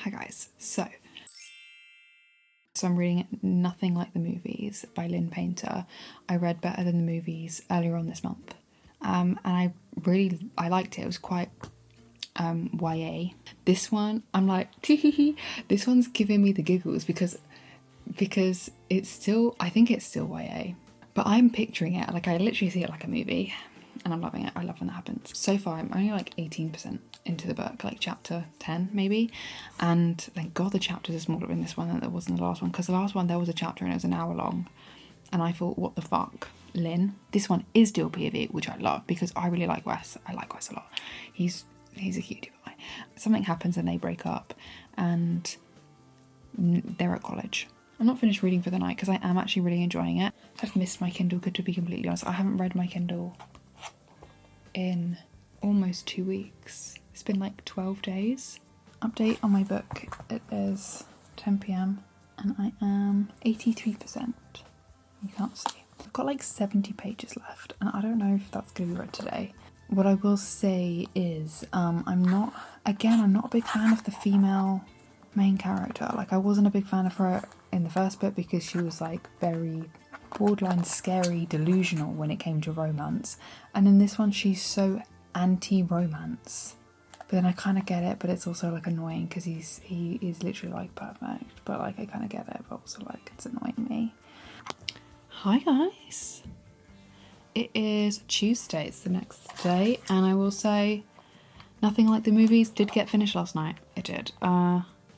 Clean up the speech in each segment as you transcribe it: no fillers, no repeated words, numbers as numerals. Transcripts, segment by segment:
Hi guys, so I'm reading Nothing Like the Movies by Lynn Painter. I read Better Than the Movies earlier on this month, and I liked it. It was quite YA. This one, I'm like, this one's giving me the giggles because it's still, I think it's still YA, but I'm picturing it, like I literally see it like a movie, and I'm loving it. I love when that happens. So far, I'm only like 18% into the book, like chapter 10 maybe, and thank God the chapters are smaller in this one than there was in the last one, because the last one there was a chapter and it was an hour long, and I thought, what the fuck, Lynn? This one is dual POV, which I love because I really like Wes. I like Wes a lot. He's a cutie pie. Something happens and they break up, and they're at college. I'm not finished reading for the night because I am actually really enjoying it. I've missed my Kindle, to be completely honest. I haven't read my Kindle in almost 2 weeks. It's been like 12 days. Update on my book. It is 10 p.m. and I am 83%. You can't see. I've got like 70 pages left, and I don't know if that's going to be read today. What I will say is I'm not a big fan of the female main character. Like, I wasn't a big fan of her in the first book because she was like very borderline scary, delusional when it came to romance, and in this one she's so anti-romance. But then I kind of get it, but it's also like annoying because he is literally like perfect, but like I kind of get it, but also like it's annoying me. Hi guys, it is Tuesday, it's the next day, and I will say Nothing Like the Movies did get finished last night. It did.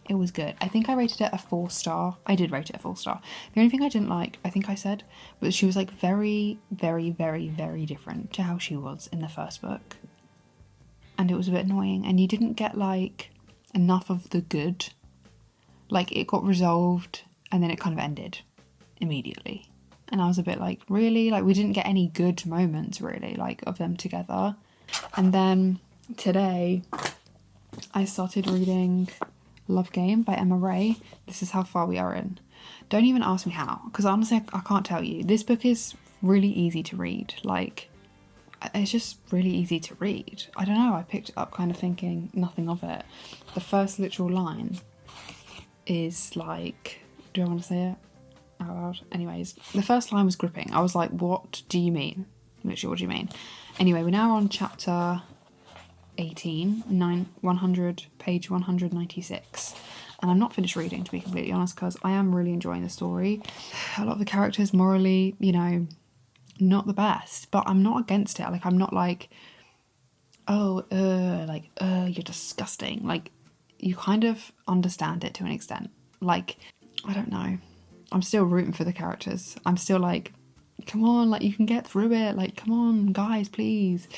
It was good. I think I rated it a 4-star. I did rate it a 4-star. The only thing I didn't like, I think I said, was she was like very, very, very, very different to how she was in the first book. And it was a bit annoying. And you didn't get like enough of the good. Like, it got resolved and then it kind of ended immediately. And I was a bit like, really? Like, we didn't get any good moments really, like, of them together. And then today I started reading Love Game by Emma Ray. This is how far we are in. Don't even ask me how, because honestly I can't tell you. This book is really easy to read. Like, it's just really easy to read. I don't know, I picked it up kind of thinking nothing of it. The first literal line is like, do I want to say it out loud? Anyways, the first line was gripping. I was like, what do you mean? Literally, what do you mean? Anyway, we're now on chapter 18, 100, page 196, and I'm not finished reading, to be completely honest, because I am really enjoying the story. A lot of the characters morally, you know, not the best, but I'm not against it. Like, I'm not like, oh, you're disgusting. Like, you kind of understand it to an extent. Like, I don't know, I'm still rooting for the characters. I'm still like, come on, like, you can get through it, like, come on guys, please.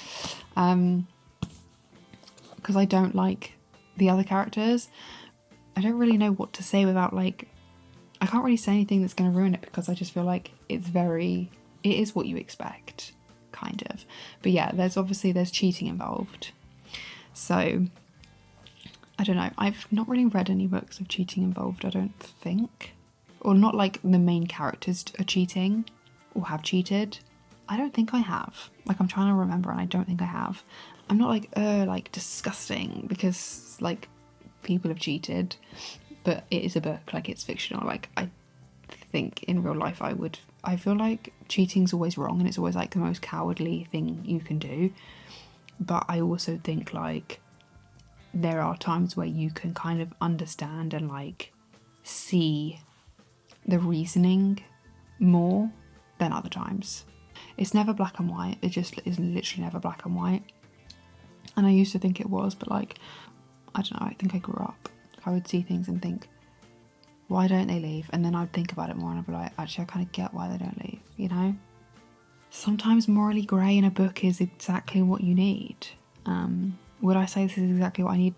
Because I don't like the other characters. I don't really know what to say without, like, I can't really say anything that's going to ruin it, because I just feel like it is what you expect, kind of. But yeah, there's cheating involved. So, I don't know. I've not really read any books of cheating involved, I don't think. Or not like the main characters are cheating or have cheated. I don't think I have. Like, I'm trying to remember and I don't think I have. I'm not like disgusting because like people have cheated, but it is a book, like it's fictional. Like, I think in real life I feel like cheating's always wrong and it's always like the most cowardly thing you can do. But I also think like there are times where you can kind of understand and like see the reasoning more than other times. It's never black and white. It just is literally never black and white. And I used to think it was, but like, I don't know, I think I grew up. I would see things and think, why don't they leave? And then I'd think about it more and I'd be like, actually, I kind of get why they don't leave, you know? Sometimes morally grey in a book is exactly what you need. Would I say this is exactly what I need?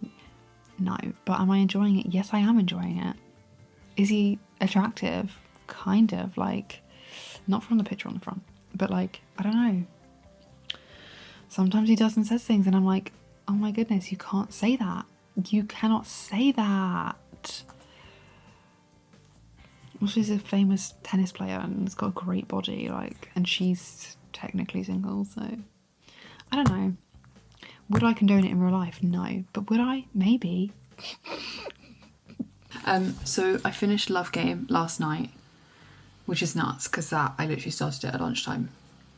No. But am I enjoying it? Yes, I am enjoying it. Is he attractive? Kind of, like, not from the picture on the front, but like, I don't know. Sometimes he does and says things and I'm like, oh my goodness, you can't say that. You cannot say that. Well, she's a famous tennis player and has got a great body, like, and she's technically single, so I don't know. Would I condone it in real life? No. But would I? Maybe. So I finished Love Game last night, which is nuts because I literally started it at lunchtime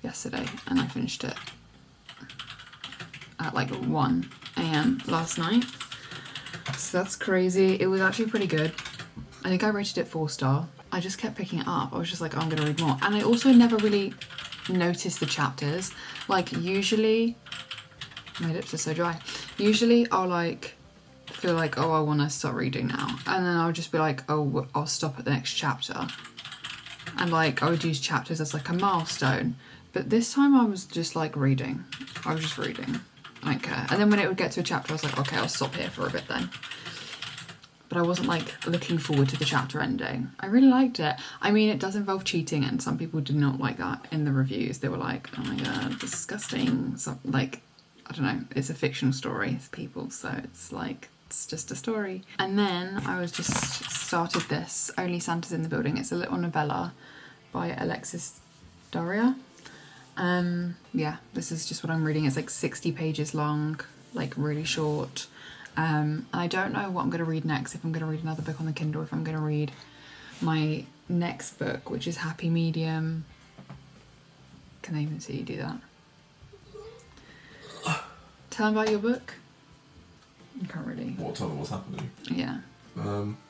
yesterday and I finished it at like 1 AM last night. So that's crazy. It was actually pretty good. I think I rated it 4-star. I just kept picking it up. I was just like, oh, I'm gonna read more. And I also never really noticed the chapters. Like usually, my lips are so dry. Usually I'll like feel like, oh, I wanna start reading now. And then I'll just be like, oh, I'll stop at the next chapter. And like, I would use chapters as like a milestone. But this time I was just like reading. I was just reading. I don't care. And then when it would get to a chapter, I was like, okay, I'll stop here for a bit then. But I wasn't like looking forward to the chapter ending. I really liked it. I mean, it does involve cheating and some people did not like that in the reviews. They were like, oh my God, disgusting. So, like, I don't know, it's a fictional story, it's people, so it's like, it's just a story. And then I was just started this, Only Santa's in the Building. It's a little novella by Alexis Daria. Yeah, this is just what I'm reading. It's like 60 pages long, like really short. And I don't know what I'm going to read next, if I'm going to read another book on the Kindle, if I'm going to read my next book, which is Happy Medium. Can I even see you do that? Tell them about your book. You can't really. What, tell them what's happening? Yeah.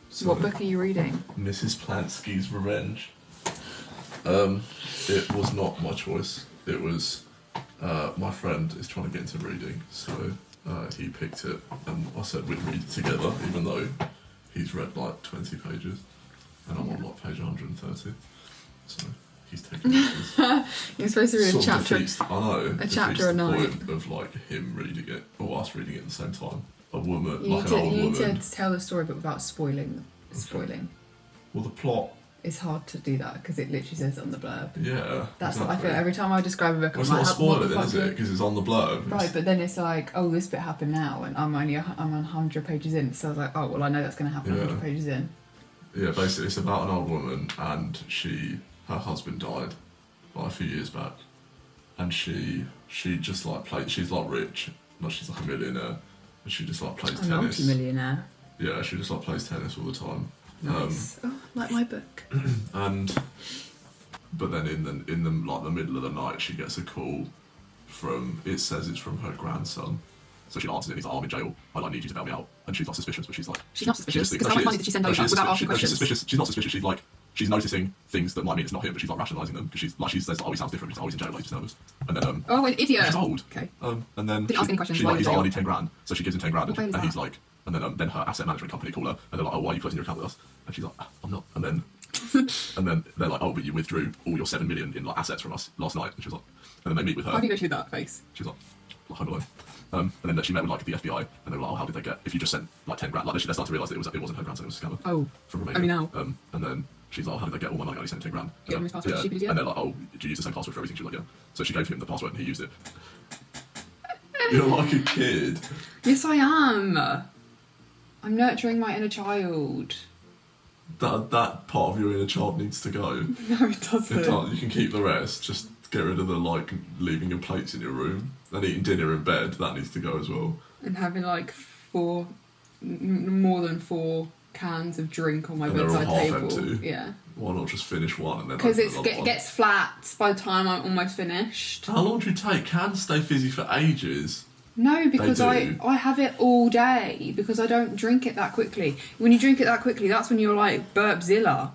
So what book are you reading? Mrs. Plansky's Revenge. It was not my choice. It was my friend is trying to get into reading, so he picked it, and I said we'd read it together, even though he's read like 20 pages, and I'm on like page 130. So he's taking pages. You're supposed to read a chapter. I know. A chapter a night. The point of like him reading it or us reading it at the same time. A woman, You like an old woman. need to tell the story, but without spoiling. Spoiling. Well, the plot. It's hard to do that because it literally says it on the blurb. Yeah. That's exactly. what I feel every time I describe a book. Well, it's I'm not like, a spoiler what the then, fuck is it? Because it's on the blurb. Right, but then it's like, oh, this bit happened now, and I'm 100 pages in, so I was like, oh, well, I know that's going to happen 100 pages in. Yeah, basically, it's about an old woman, and her husband died like a few years back, and she just like plays. She's like rich, like she's like a millionaire, and she just like plays tennis. A multi-millionaire. Yeah, she just like plays tennis all the time. Nice. Like my book. But then in the like the middle of the night, she gets a call from. It says it's from her grandson. So she answers it and he's like, I'm in jail, I need you to bail me out. And she's not suspicious, but she's like... She's not suspicious, because how much money did she send over without asking questions? She's not suspicious, she's noticing things that might mean it's not him, but she's like rationalising them, because she says, oh, he sounds different, he's always in jail, like he's nervous. And then, oh, an idiot! She's old. Okay. And then didn't ask any questions. he's like, I need 10 grand, so she gives him 10 grand, and he's like... And then her asset management company call her, and they're like, oh, why are you closing your account with us? And she's like, I'm not. And then and then they're like, oh, but you withdrew all your 7 million in like assets from us last night. And she was like, and then they meet with her. How do you go through that face? She was like home alone. And then she met with like the FBI, and they were like, oh, how did they get, if you just sent like 10 grand, like they started to realise that it wasn't her grandson, it was a scammer. Oh. From Romania. Only now. And then she's like, oh, how did they get all my money? I only sent 10 grand. Get him his password, stupid idiot. And they're like, oh, do you use the same password for everything? She was like, yeah. So she gave him the password and he used it. You're like a kid. Yes, I am. I'm nurturing my inner child. That part of your inner child needs to go. No, it doesn't. You can keep the rest. Just get rid of the like leaving your plates in your room and eating dinner in bed. That needs to go as well. And having like more than 4 cans of drink on my bedside table. Empty. Yeah. Why not just finish one and then? Because it gets flat by the time I'm almost finished. How long do you take? Cans stay fizzy for ages. No, because I have it all day because I don't drink it that quickly. When you drink it that quickly, that's when you're like Burpzilla.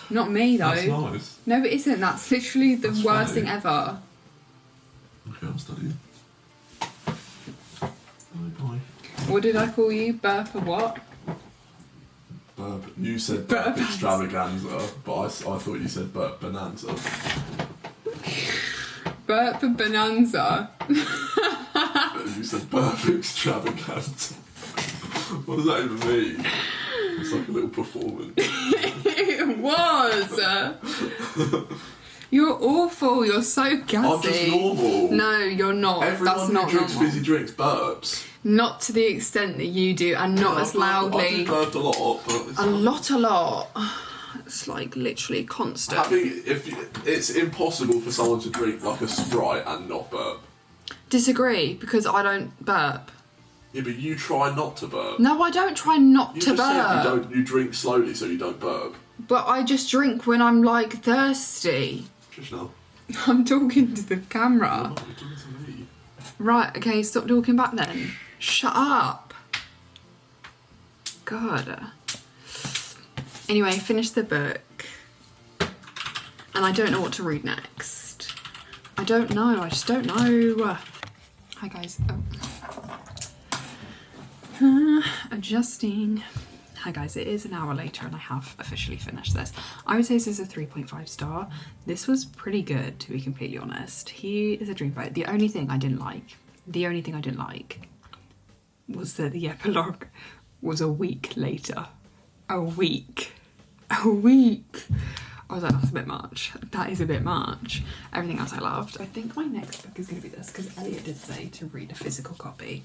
Not me though. That's nice. No, it isn't. That's literally the worst thing ever. Okay, I'm studying. Bye. What did I call you? Burp or what? Burp. You said burp extravaganza, but I thought you said burp bonanza. Burp bonanza. You said burp extravaganza. What does that even mean? It's like a little performance. It was. You're awful. You're so gassy. I'm just normal. No, you're not. Everyone That's not who drinks normal. fizzy drinks burps. Not to the extent that you do, and not as loudly. I do burp a lot, but it's a lot. It's like literally constant. It's impossible for someone to drink like a Sprite and not burp. Disagree, because I don't burp. Yeah, but you try not to burp. No, I don't try not You to just burp. said you drink slowly so you don't burp. But I just drink when I'm, like, thirsty. Just now. I'm talking to the You're camera. not, you're talking to me. Right, okay, stop talking back then. Shut up. God. Anyway, finish the book. And I don't know what to read next. I don't know, I just don't know. Hi guys. Adjusting. Hi guys, it is an hour later and I have officially finished this. I would say this is a 3.5 star. This was pretty good, to be completely honest. He is a dreamboat. The only thing I didn't like was that the epilogue was a week later. A week. A week. I was like, that's a bit much. That is a bit much. Everything else I loved. I think my next book is going to be this, because Elliot did say to read a physical copy.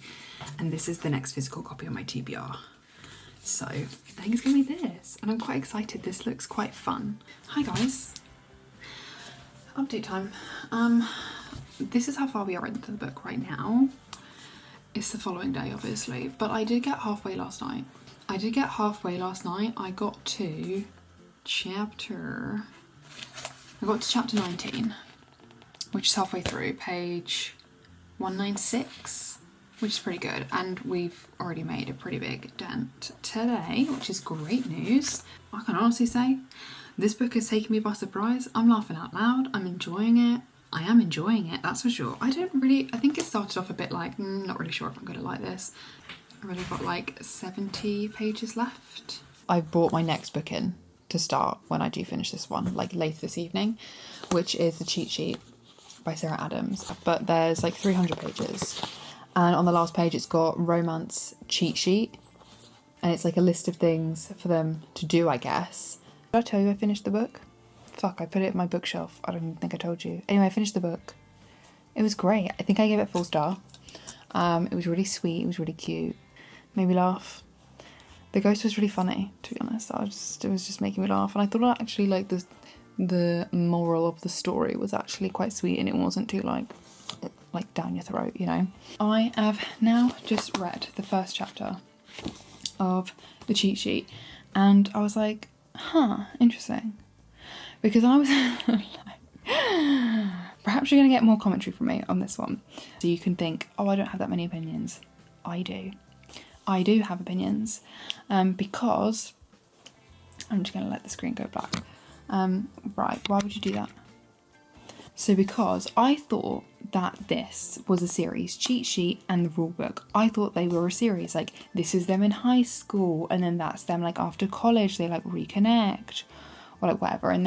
And this is the next physical copy on my TBR. So, I think it's going to be this. And I'm quite excited. This looks quite fun. Hi guys. Update time. This is how far we are into the book right now. It's the following day, obviously. But I did get halfway last night. I got to chapter 19, which is halfway through, page 196, which is pretty good, and we've already made a pretty big dent today, which is great news. I can honestly say this book has taken me by surprise. I'm laughing out loud. I'm enjoying it. I am enjoying it, that's for sure. I think it started off a bit like, not really sure if I'm gonna like this. I've only got like 70 pages left. I brought my next book in to start when I do finish this one, like later this evening, which is The Cheat Sheet by Sarah Adams. But there's like 300 pages. And on the last page it's got romance cheat sheet. And it's like a list of things for them to do, I guess. Did I tell you I finished the book? Fuck, I put it in my bookshelf. I don't even think I told you. Anyway, I finished the book. It was great. I think I gave it a 4 star. It was really sweet. It was really cute. Made me laugh. The ghost was really funny, to be honest. It was just making me laugh. And I thought actually like the moral of the story was actually quite sweet and it wasn't too like down your throat, you know. I have now just read the first chapter of The Cheat Sheet and I was like, huh, interesting. Because I was like, perhaps you're going to get more commentary from me on this one. So you can think, oh, I don't have that many opinions. I do. I do have opinions. Because... I'm just going to let the screen go black. Right, why would you do that? So because I thought that this was a series, Cheat Sheet and the Rulebook. I thought they were a series. Like, this is them in high school and then that's them like after college. They like reconnect. Or like whatever, and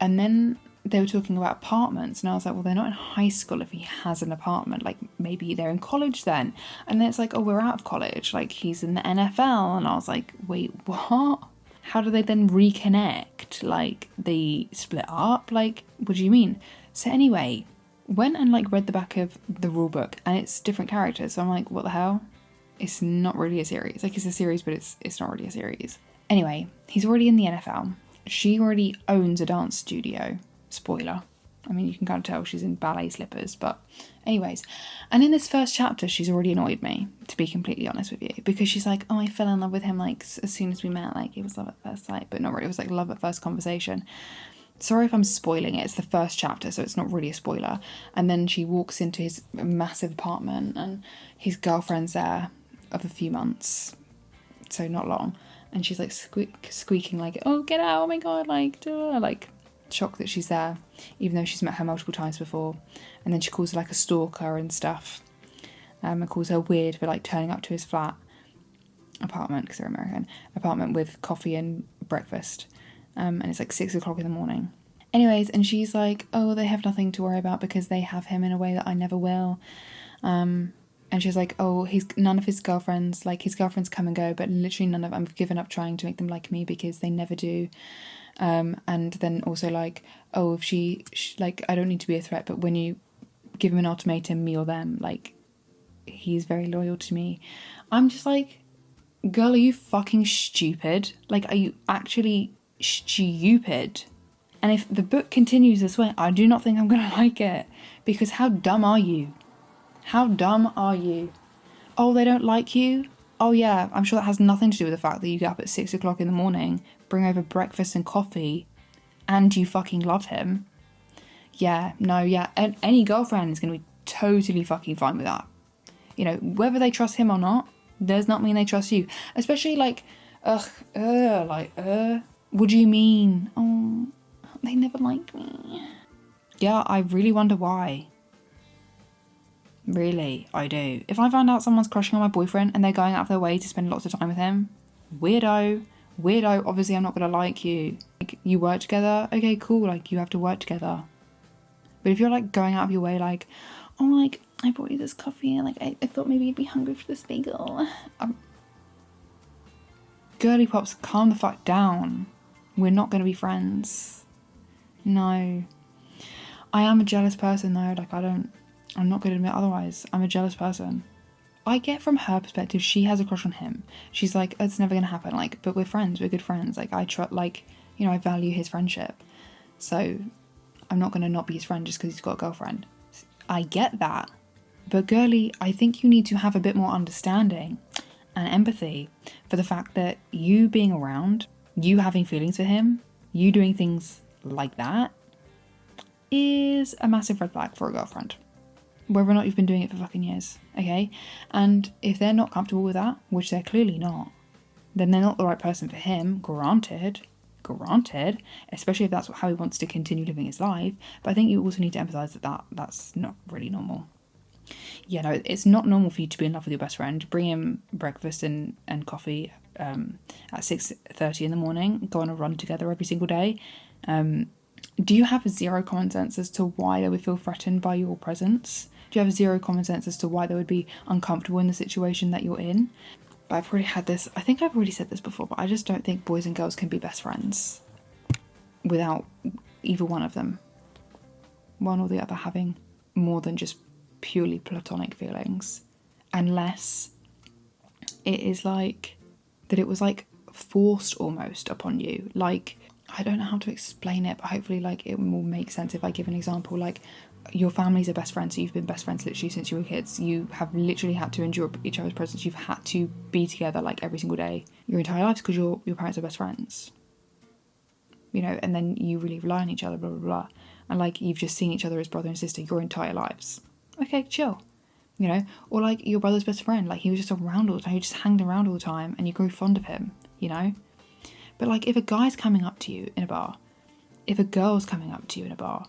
then they were talking about apartments and I was like, well, they're not in high school if he has an apartment, like maybe they're in college then. And then it's like, oh, we're out of college, like he's in the NFL. And I was like, wait, what? How do they then reconnect? Like they split up? Like, what do you mean? So anyway, went and like read the back of the rule book and it's different characters, so I'm like, what the hell? It's not really a series. Like, it's a series, but it's not really a series. Anyway, he's already in the NFL. She already owns a dance studio. Spoiler. I mean, you can kind of tell she's in ballet slippers, but anyways. And in this first chapter, she's already annoyed me, to be completely honest with you, because she's like, oh, I fell in love with him, like, as soon as we met, like, it was love at first sight, but not really, it was like love at first conversation. Sorry if I'm spoiling it, it's the first chapter, so it's not really a spoiler. And then she walks into his massive apartment, and his girlfriend's there of a few months, so not long. And she's like squeaking like, oh, get out, oh my god, like, duh, like shocked that she's there, even though she's met her multiple times before. And then she calls her like a stalker and stuff, and calls her weird for like turning up to his apartment, because they're American, apartment with coffee and breakfast. And it's like 6 o'clock in the morning. Anyways, and she's like, oh, they have nothing to worry about because they have him in a way that I never will. And she's like, oh, none of his girlfriends, like his girlfriends come and go, but literally none of, I've given up trying to make them like me because they never do. And then also like, oh, if she like, I don't need to be a threat, but when you give him an ultimatum, me or them, like, he's very loyal to me. I'm just like, girl, are you fucking stupid? Like, are you actually stupid? And if the book continues this way, I do not think I'm gonna like it, because how dumb are you? How dumb are you? Oh, they don't like you? Oh yeah, I'm sure that has nothing to do with the fact that you get up at 6 o'clock in the morning, bring over breakfast and coffee, and you fucking love him. Yeah, no, yeah, and any girlfriend is going to be totally fucking fine with that. You know, whether they trust him or not, does not mean they trust you. Especially like, what do you mean? Oh, they never liked me. Yeah, I really wonder why. Really, I do. If I find out someone's crushing on my boyfriend and they're going out of their way to spend lots of time with him, weirdo. Obviously I'm not going to like you. Like, you work together? Okay, cool, like, you have to work together. But if you're, like, going out of your way, like, oh, like, I brought you this coffee and, like, I thought maybe you'd be hungry for this bagel. Girly pops, calm the fuck down. We're not going to be friends. No. I am a jealous person, though. Like, I'm not going to admit otherwise. I'm a jealous person. I get from her perspective, she has a crush on him. She's like, it's never going to happen. Like, but we're friends. We're good friends. Like, I value his friendship. So I'm not going to not be his friend just because he's got a girlfriend. I get that. But girly, I think you need to have a bit more understanding and empathy for the fact that you being around, you having feelings for him, you doing things like that is a massive red flag for a girlfriend. Whether or not you've been doing it for fucking years, okay? And if they're not comfortable with that, which they're clearly not, then they're not the right person for him, granted, especially if that's how he wants to continue living his life. But I think you also need to empathise that's not really normal. Yeah, no, it's not normal for you to be in love with your best friend, bring him breakfast and coffee at 6:30 in the morning, go on a run together every single day. Do you have zero common sense as to why they would feel threatened by your presence? Do you have zero common sense as to why they would be uncomfortable in the situation that you're in? But I've already had this, I think I've already said this before, but I just don't think boys and girls can be best friends without either one of them, one or the other, having more than just purely platonic feelings. Unless it is like, that it was like forced almost upon you. Like, I don't know how to explain it, but hopefully like it will make sense if I give an example. Like, your families are best friends, so you've been best friends literally since you were kids. You have literally had to endure each other's presence. You've had to be together like every single day your entire lives because your parents are best friends. You know, and then you really rely on each other, blah, blah, blah. And like, you've just seen each other as brother and sister your entire lives. Okay, chill. You know, or like your brother's best friend, like he was just around all the time, he just hanged around all the time and you grew fond of him, you know? But like, if a guy's coming up to you in a bar, if a girl's coming up to you in a bar,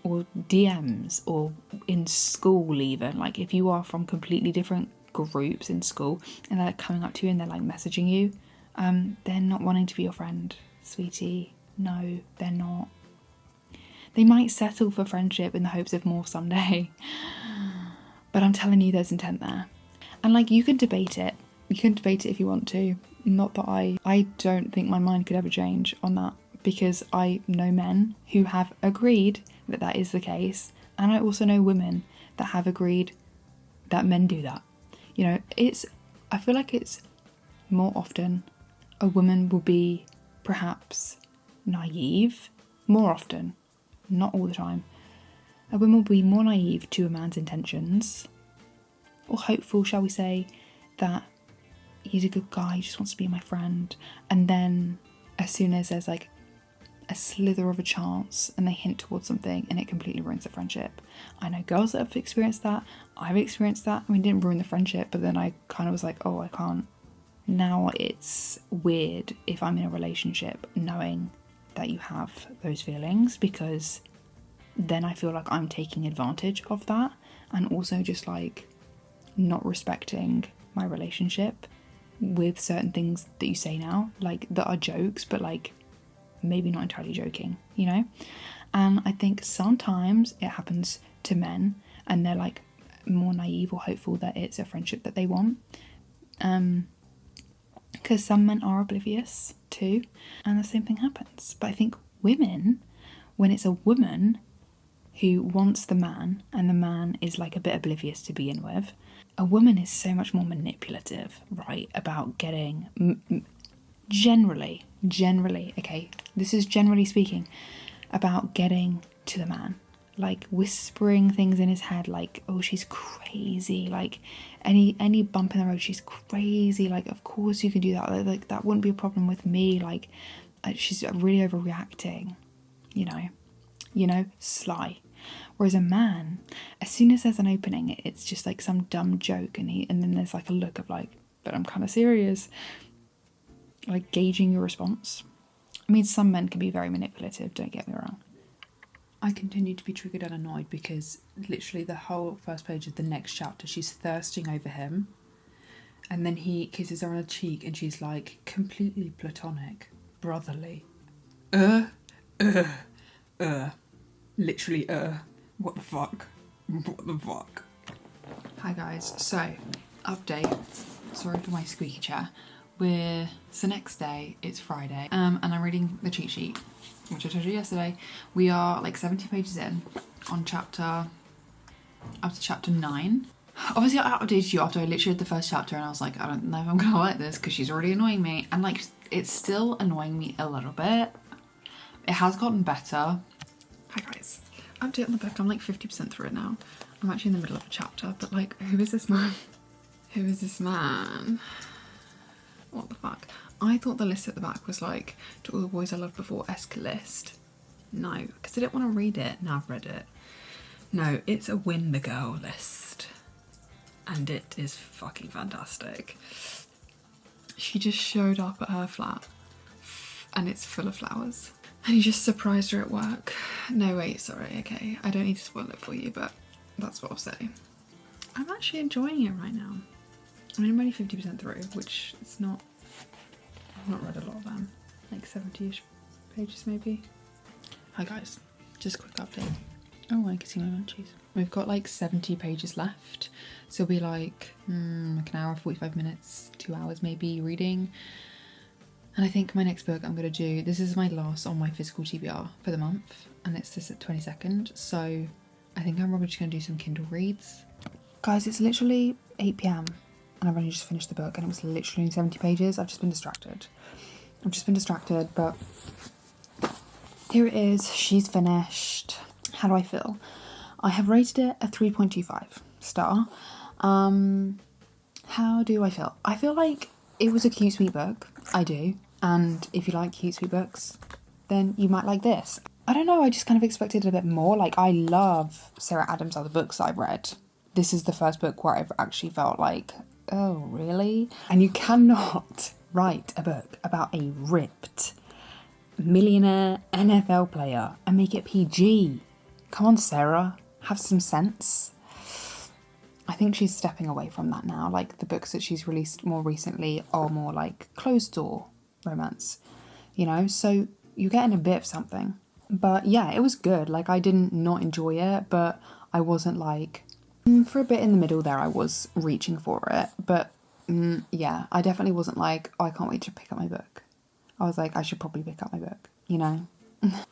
or DMs, or in school even, like if you are from completely different groups in school and they're coming up to you and they're like messaging you, they're not wanting to be your friend, sweetie. No, they're not. They might settle for friendship in the hopes of more someday. But I'm telling you, there's intent there. And like, you can debate it. You can debate it if you want to. Not that I don't think my mind could ever change on that, because I know men who have agreed that that is the case. And I also know women that have agreed that men do that. You know, I feel like it's more often a woman will be perhaps naive, more often, not all the time. A woman will be more naive to a man's intentions, or hopeful, shall we say, that he's a good guy, he just wants to be my friend. And then as soon as there's like a slither of a chance and they hint towards something, and it completely ruins the friendship. I know girls that have experienced that. I've experienced that. I mean, it didn't ruin the friendship, but then I kind of was like, oh, I can't. Now it's weird if I'm in a relationship knowing that you have those feelings, because then I feel like I'm taking advantage of that, and also just like not respecting my relationship with certain things that you say now, like that are jokes, but like maybe not entirely joking, you know? And I think sometimes it happens to men and they're like more naive or hopeful that it's a friendship that they want. Because some men are oblivious too, and the same thing happens. But I think women, when it's a woman who wants the man and the man is like a bit oblivious to begin with, a woman is so much more manipulative, right, about getting, generally, okay, this is generally speaking, about getting to the man like whispering things in his head, like, oh, she's crazy, like any bump in the road, she's crazy, like of course you can do that, like that wouldn't be a problem with me, like she's really overreacting, you know, sly. Whereas a man, as soon as there's an opening, it's just like some dumb joke, and then there's like a look of like, but I'm kind of serious, like gauging your response. I mean, some men can be very manipulative, don't get me wrong. I continue to be triggered and annoyed because literally the whole first page of the next chapter, she's thirsting over him, and then he kisses her on the cheek and she's like completely platonic, brotherly. Literally, what the fuck? What the fuck? Hi guys, so, update. Sorry for my squeaky chair. It's the next day, it's Friday, and I'm reading the cheat sheet, which I told you yesterday. We are like 70 pages in, on up to chapter 9. Obviously I updated you after I literally read the first chapter and I was like, I don't know if I'm gonna like this because she's already annoying me, and like, it's still annoying me a little bit. It has gotten better. Hi guys, update on the book. I'm like 50% through it now. I'm actually in the middle of a chapter, but like, who is this man? Who is this man? What the fuck? I thought the list at the back was like, to all the boys I loved before-esque list. No, because I didn't want to read it. Now I've read it. No, it's a win the girl list. And it is fucking fantastic. She just showed up at her flat and it's full of flowers. And he just surprised her at work. No, wait, sorry, okay. I don't need to spoil it for you, but that's what I'll say. I'm actually enjoying it right now. I mean, I'm only 50% through, which is not... I've not read a lot of them. Like 70-ish pages, maybe. Hi guys, just a quick update. Oh, I can see my munchies. We've got like 70 pages left. So we'll be like an hour, 45 minutes, 2 hours maybe reading. And I think my next book I'm going to do, this is my last on my physical TBR for the month, and it's this at 22nd, so I think I'm probably just going to do some Kindle reads. Guys, it's literally 8 PM and I've only just finished the book and it was literally 70 pages. I've just been distracted. But here it is. She's finished. How do I feel? I have rated it a 3.25 star. How do I feel? I feel like it was a cute, sweet book. I do. And if you like cute, sweet books, then you might like this. I don't know, I just kind of expected a bit more. Like, I love Sarah Adams' other books that I've read. This is the first book where I've actually felt like, oh, really? And you cannot write a book about a ripped millionaire NFL player and make it PG. Come on, Sarah, have some sense. I think she's stepping away from that now. Like, the books that she's released more recently are more like closed door romance, you know? So you're getting a bit of something. But yeah, it was good. Like, I didn't not enjoy it, but I wasn't like... For a bit in the middle there, I was reaching for it. But yeah, I definitely wasn't like, oh, I can't wait to pick up my book. I was like, I should probably pick up my book, you know?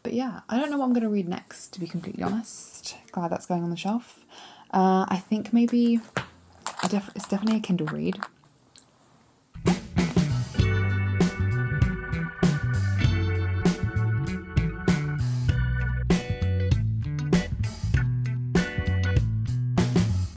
But yeah, I don't know what I'm going to read next, to be completely honest. Glad that's going on the shelf. I think maybe... it's definitely a Kindle read.